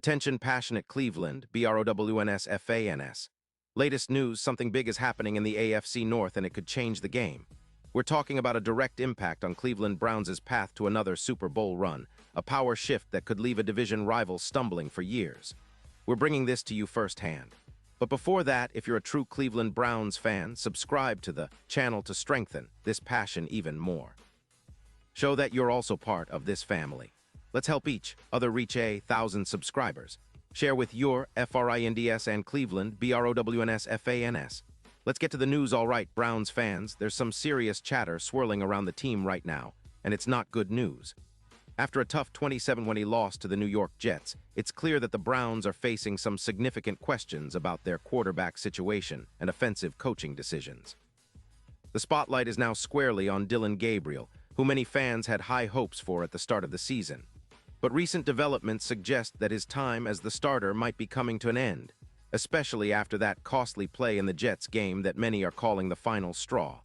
Attention passionate Cleveland, BROWNS. Latest news, something big is happening in the AFC North and it could change the game. We're talking about a direct impact on Cleveland Browns' path to another Super Bowl run, a power shift that could leave a division rival stumbling for years. We're bringing this to you firsthand. But before that, if you're a true Cleveland Browns fan, subscribe to the channel to strengthen this passion even more. Show that you're also part of this family. Let's help each other reach 1,000 subscribers. Share with your FRINDS and Cleveland, BROWNS. Let's get to the news. All right, Browns fans, there's some serious chatter swirling around the team right now, and it's not good news. After a tough 27-20 loss to the New York Jets, it's clear that the Browns are facing some significant questions about their quarterback situation and offensive coaching decisions. The spotlight is now squarely on Dillon Gabriel, who many fans had high hopes for at the start of the season. But recent developments suggest that his time as the starter might be coming to an end, especially after that costly play in the Jets game that many are calling the final straw.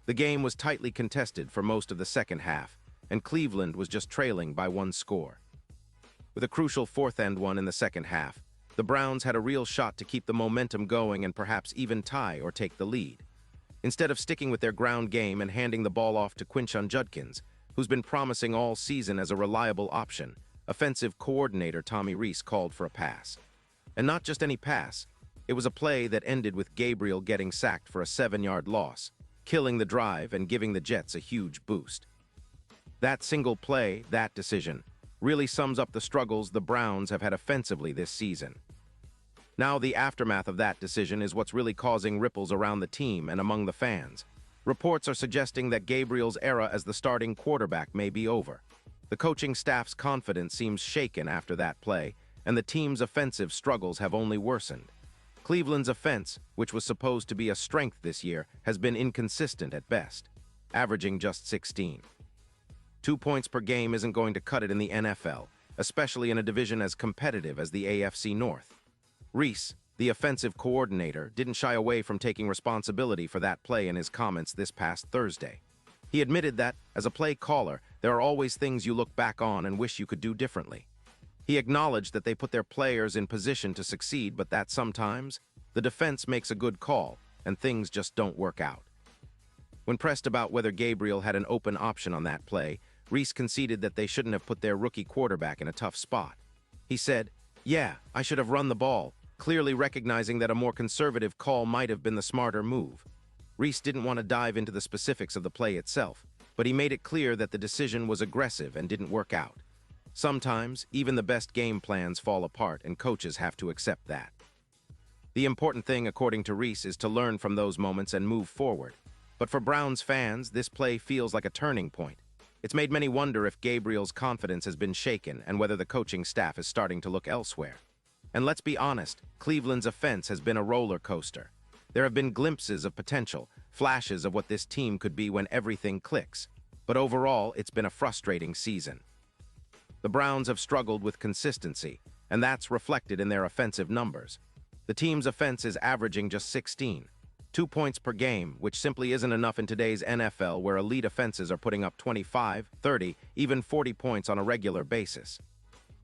The game was tightly contested for most of the second half, and Cleveland was just trailing by one score. With a crucial fourth and one in the second half, the Browns had a real shot to keep the momentum going and perhaps even tie or take the lead. Instead of sticking with their ground game and handing the ball off to Quinshon Judkins, who's been promising all season as a reliable option, offensive coordinator Tommy Rees called for a pass. And not just any pass, it was a play that ended with Gabriel getting sacked for a 7-yard loss, killing the drive and giving the Jets a huge boost. That single play, that decision, really sums up the struggles the Browns have had offensively this season. Now the aftermath of that decision is what's really causing ripples around the team and among the fans. Reports are suggesting that Gabriel's era as the starting quarterback may be over. The coaching staff's confidence seems shaken after that play, and the team's offensive struggles have only worsened. Cleveland's offense, which was supposed to be a strength this year, has been inconsistent at best, averaging just 16. 2 points per game isn't going to cut it in the NFL, especially in a division as competitive as the AFC North. Rees, the offensive coordinator, didn't shy away from taking responsibility for that play in his comments this past Thursday. He admitted that, as a play caller, there are always things you look back on and wish you could do differently. He acknowledged that they put their players in position to succeed, but that sometimes the defense makes a good call and things just don't work out. When pressed about whether Gabriel had an open option on that play, Rees conceded that they shouldn't have put their rookie quarterback in a tough spot. He said, "Yeah, I should have run the ball," clearly recognizing that a more conservative call might have been the smarter move. Rees didn't want to dive into the specifics of the play itself, but he made it clear that the decision was aggressive and didn't work out. Sometimes, even the best game plans fall apart and coaches have to accept that. The important thing, according to Rees, is to learn from those moments and move forward. But for Browns fans, this play feels like a turning point. It's made many wonder if Gabriel's confidence has been shaken and whether the coaching staff is starting to look elsewhere. And let's be honest, Cleveland's offense has been a roller coaster. There have been glimpses of potential, flashes of what this team could be when everything clicks. But overall, it's been a frustrating season. The Browns have struggled with consistency, and that's reflected in their offensive numbers. The team's offense is averaging just 16, 2 points per game, which simply isn't enough in today's NFL where elite offenses are putting up 25, 30, even 40 points on a regular basis.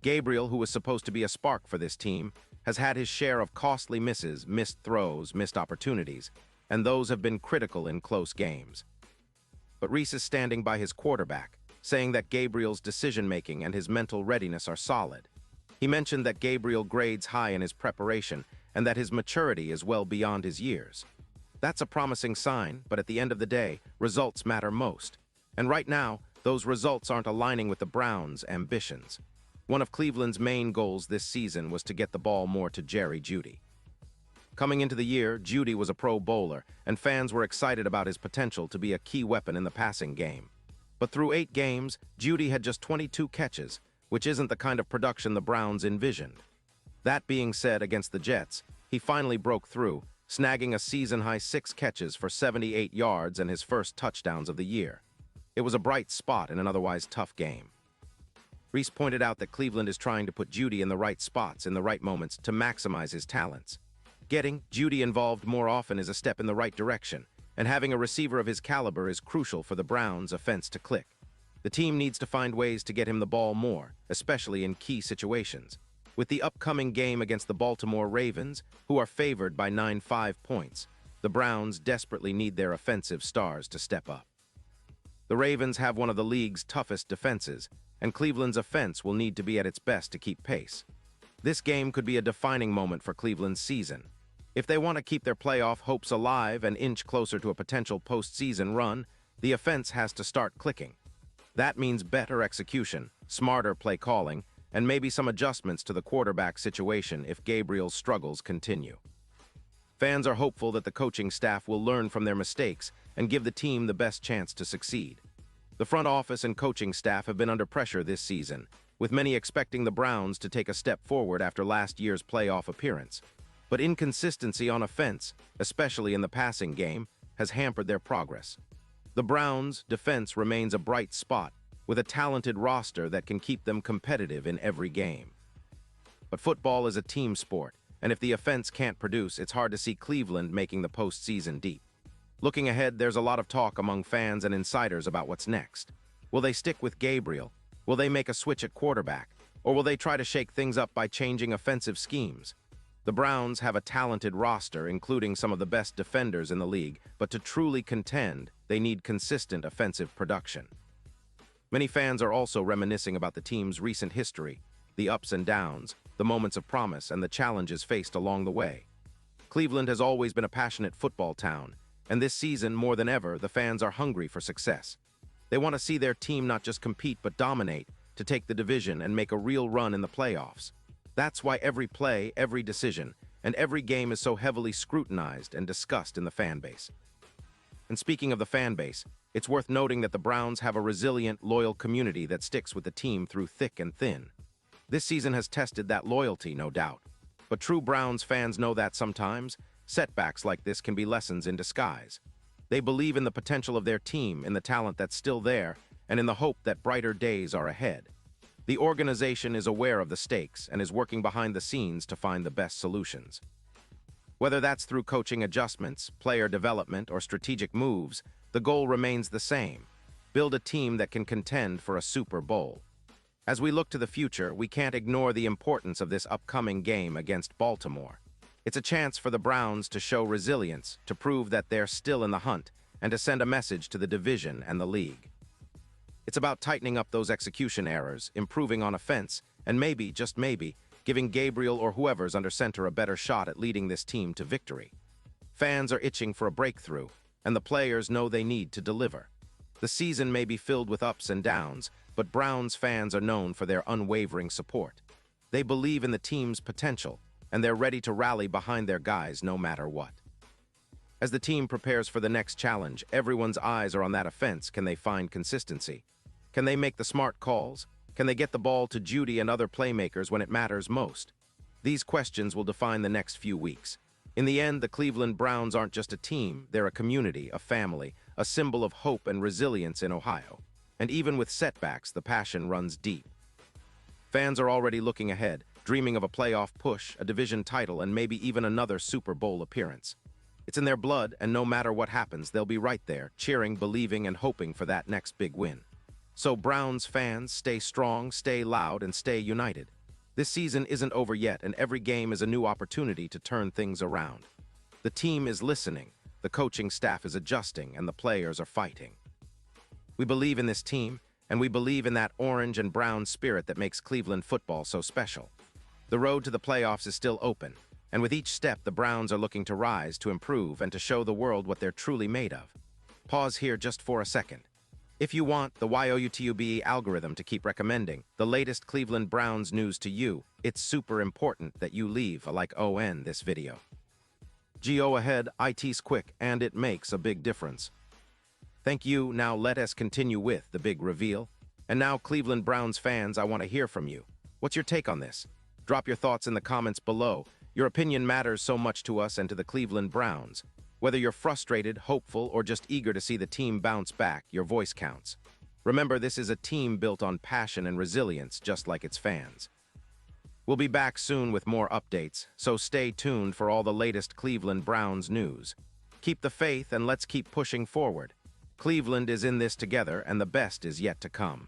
Gabriel, who was supposed to be a spark for this team, has had his share of costly misses, missed throws, missed opportunities, and those have been critical in close games. But Rees is standing by his quarterback, saying that Gabriel's decision-making and his mental readiness are solid. He mentioned that Gabriel grades high in his preparation and that his maturity is well beyond his years. That's a promising sign, but at the end of the day, results matter most. And right now, those results aren't aligning with the Browns' ambitions. One of Cleveland's main goals this season was to get the ball more to Jerry Jeudy. Coming into the year, Jeudy was a Pro Bowler, and fans were excited about his potential to be a key weapon in the passing game. But through 8 games, Jeudy had just 22 catches, which isn't the kind of production the Browns envisioned. That being said, against the Jets, he finally broke through, snagging a season-high 6 catches for 78 yards and his first touchdowns of the year. It was a bright spot in an otherwise tough game. Rees pointed out that Cleveland is trying to put Jeudy in the right spots in the right moments to maximize his talents. Getting Jeudy involved more often is a step in the right direction, and having a receiver of his caliber is crucial for the Browns' offense to click. The team needs to find ways to get him the ball more, especially in key situations. With the upcoming game against the Baltimore Ravens, who are favored by 9-5 points, the Browns desperately need their offensive stars to step up. The Ravens have one of the league's toughest defenses, and Cleveland's offense will need to be at its best to keep pace. This game could be a defining moment for Cleveland's season. If they want to keep their playoff hopes alive and inch closer to a potential postseason run, the offense has to start clicking. That means better execution, smarter play calling, and maybe some adjustments to the quarterback situation if Gabriel's struggles continue. Fans are hopeful that the coaching staff will learn from their mistakes and give the team the best chance to succeed. The front office and coaching staff have been under pressure this season, with many expecting the Browns to take a step forward after last year's playoff appearance. But inconsistency on offense, especially in the passing game, has hampered their progress. The Browns' defense remains a bright spot, with a talented roster that can keep them competitive in every game. But football is a team sport, and if the offense can't produce, it's hard to see Cleveland making the postseason deep. Looking ahead, there's a lot of talk among fans and insiders about what's next. Will they stick with Gabriel? Will they make a switch at quarterback? Or will they try to shake things up by changing offensive schemes? The Browns have a talented roster, including some of the best defenders in the league, but to truly contend, they need consistent offensive production. Many fans are also reminiscing about the team's recent history, the ups and downs, the moments of promise, and the challenges faced along the way. Cleveland has always been a passionate football town, and this season, more than ever, the fans are hungry for success. They want to see their team not just compete but dominate, to take the division and make a real run in the playoffs. That's why every play, every decision, and every game is so heavily scrutinized and discussed in the fan base. And speaking of the fan base, it's worth noting that the Browns have a resilient, loyal community that sticks with the team through thick and thin. This season has tested that loyalty, no doubt. But true Browns fans know that sometimes, setbacks like this can be lessons in disguise. They believe in the potential of their team, in the talent that's still there, and in the hope that brighter days are ahead. The organization is aware of the stakes and is working behind the scenes to find the best solutions. Whether that's through coaching adjustments, player development, or strategic moves, the goal remains the same: build a team that can contend for a Super Bowl. As we look to the future, we can't ignore the importance of this upcoming game against Baltimore. It's a chance for the Browns to show resilience, to prove that they're still in the hunt, and to send a message to the division and the league. It's about tightening up those execution errors, improving on offense, and maybe, just maybe, giving Gabriel or whoever's under center a better shot at leading this team to victory. Fans are itching for a breakthrough, and the players know they need to deliver. The season may be filled with ups and downs, but Browns fans are known for their unwavering support. They believe in the team's potential, and they're ready to rally behind their guys no matter what. As the team prepares for the next challenge, everyone's eyes are on that offense. Can they find consistency? Can they make the smart calls? Can they get the ball to Jeudy and other playmakers when it matters most? These questions will define the next few weeks. In the end, the Cleveland Browns aren't just a team, they're a community, a family, a symbol of hope and resilience in Ohio. And even with setbacks, the passion runs deep. Fans are already looking ahead, dreaming of a playoff push, a division title, and maybe even another Super Bowl appearance. It's in their blood, and no matter what happens, they'll be right there, cheering, believing, and hoping for that next big win. So Browns fans, stay strong, stay loud, and stay united. This season isn't over yet, and every game is a new opportunity to turn things around. The team is listening, the coaching staff is adjusting, and the players are fighting. We believe in this team, and we believe in that orange and brown spirit that makes Cleveland football so special. The road to the playoffs is still open, and with each step, the Browns are looking to rise, to improve, and to show the world what they're truly made of. Pause here just for a second. If you want the YOUTUBE algorithm to keep recommending the latest Cleveland Browns news to you, it's super important that you leave a like on this video. Go ahead, it's quick, and it makes a big difference. Thank you. Now let us continue with the big reveal. And now, Cleveland Browns fans, I want to hear from you. What's your take on this? Drop your thoughts in the comments below. Your opinion matters so much to us and to the Cleveland Browns. Whether you're frustrated, hopeful, or just eager to see the team bounce back, your voice counts. Remember, this is a team built on passion and resilience, just like its fans. We'll be back soon with more updates, so stay tuned for all the latest Cleveland Browns news. Keep the faith and let's keep pushing forward. Cleveland is in this together, and the best is yet to come.